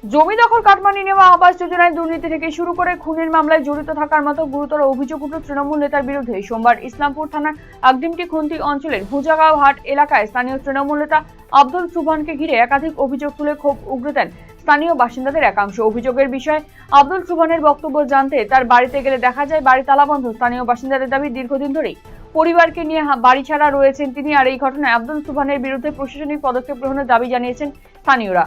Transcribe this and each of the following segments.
জমি দখল কাটমানি নেওয়া, আবাস যোজনায় দুর্নীতি থেকে শুরু করে খুনের মামলায় জড়িত থাকার মতো গুরুতর অভিযোগ উঠল তৃণমূল নেতার বিরুদ্ধে। সোমবার ইসলামপুর থানার আগডিমটি খুন্তি অঞ্চলের ভুজাগাঁও হাট এলাকায় স্থানীয় তৃণমূল নেতা আব্দুল সুবহানকে ঘিরে একাধিক অভিযোগ তুলে ক্ষোভ উগরে দেন স্থানীয় বাসিন্দাদের একাংশ। অভিযোগের বিষয়ে আব্দুল সুবহানের বক্তব্য জানতে তার বাড়িতে গেলে দেখা যায় বাড়ি তালাবন্ধ। স্থানীয় বাসিন্দাদের দাবি, দীর্ঘদিন ধরেই পরিবারকে নিয়ে বাড়ি ছাড়া রয়েছেন তিনি। আর এই ঘটনায় আব্দুল সুবহানের বিরুদ্ধে প্রশাসনিক পদক্ষেপ গ্রহণের দাবি জানিয়েছেন স্থানীয়রা।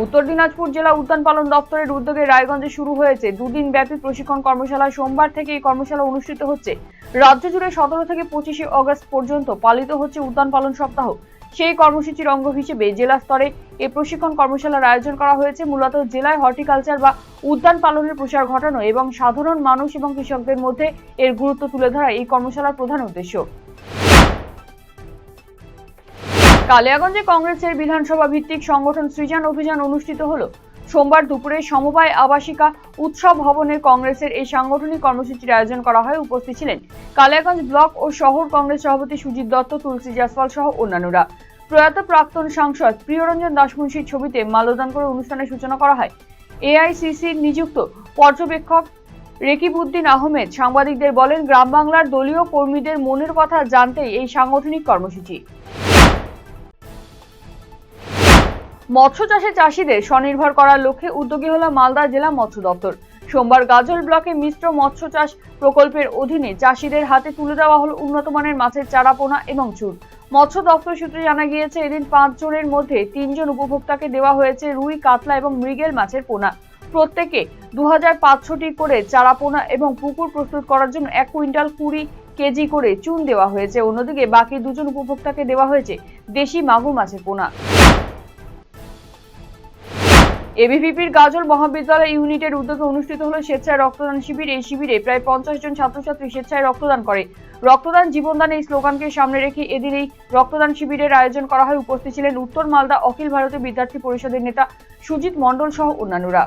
উত্তর দিনাজপুর জেলা উদ্যান পালন দপ্তরের উদ্যোগে রায়গঞ্জে শুরু হয়েছে দুদিন ব্যাপী প্রশিক্ষণ কর্মশালা। সোমবার থেকে এই কর্মশালা অনুষ্ঠিত হচ্ছে। রাজ্য জুড়ে 17 থেকে 25 আগস্ট পর্যন্ত পালিত হচ্ছে উদ্যান পালন সপ্তাহ। সেই কর্মসূচির অঙ্গ হিসেবে জেলা স্তরে এই প্রশিক্ষণ কর্মশালার আয়োজন করা হয়েছে। মূলত জেলায় হর্টিকালচার বা উদ্যান পালনের প্রসার ঘটানো এবং সাধারণ মানুষ এবং কৃষকদের মধ্যে এর গুরুত্ব তুলে ধরা এই কর্মশালার প্রধান উদ্দেশ্য। কালিয়াগঞ্জে কংগ্রেসের বিধানসভা ভিত্তিক সংগঠন সৃজন অভিযান অনুষ্ঠিত হলো। সোমবার দুপুরে সমবায় আবাসিকা উৎসব ভবনের কংগ্রেসের এই সাংগঠনিক কর্মসূচির আয়োজন করা হয়। উপস্থিত ছিলেন কালিয়াগঞ্জ ব্লক ও শহর কংগ্রেস সভাপতি সুজিত দত্ত, তুলসী জাসওয়াল সহ অন্যান্যরা। প্রয়াত প্রাক্তন সাংসদ প্রিয়রঞ্জন দাশমুন্সির ছবিতে মাল্যদান করে অনুষ্ঠানের সূচনা করা হয়। এআইসিসির নিযুক্ত পর্যবেক্ষক রেকিবউদ্দিন আহমেদ সাংবাদিকদের বলেন, গ্রাম বাংলার দলীয় কর্মীদের মনের কথা জানতেই এই সাংগঠনিক কর্মসূচি। মৎস্য চাষে চাষীদের স্বনির্ভর করার লক্ষ্যে উদ্যোগী হল মালদা জেলা মৎস্য দপ্তর। সোমবার গাজল ব্লকে মিশ্র মৎস্য চাষ প্রকল্পের অধীনে চাষীদের হাতে তুলে দেওয়া হল উন্নত মানের মাছের চারা, পোনা এবং চুন। মৎস্য দপ্তর সূত্রে জানা গিয়েছে, এদিন 5 জনের মধ্যে 3 জন উপভোক্তাকে দেওয়া হয়েছে রুই, কাতলা এবং মৃগেল মাছের পোনা। প্রত্যেকে 2500টি করে চারা, পোনা এবং পুকুর প্রস্তুত করার জন্য 1 কুইন্টাল 20 কেজি করে চুন দেওয়া হয়েছে। অন্যদিকে বাকি 2 জন উপভোক্তাকে দেওয়া হয়েছে দেশি মাগুর মাছের পোনা। এবিভিপির গাজল মহাবিদ্যালয় ইউনিটের উদ্যোগে অনুষ্ঠিত হলো স্বেচ্ছায় রক্তদান শিবির। এই শিবিরে প্রায় 50 জন ছাত্রছাত্রী স্বেচ্ছায় রক্তদান করে। রক্তদান জীবনদান এই স্লোগানকে সামনে রেখে এদিন এই রক্তদান শিবিরের আয়োজন করা হয়। উপস্থিত ছিলেন উত্তর মালদা অখিল ভারতীয় বিদ্যার্থী পরিষদের নেতা সুজিত মণ্ডল সহ অন্যান্যরা।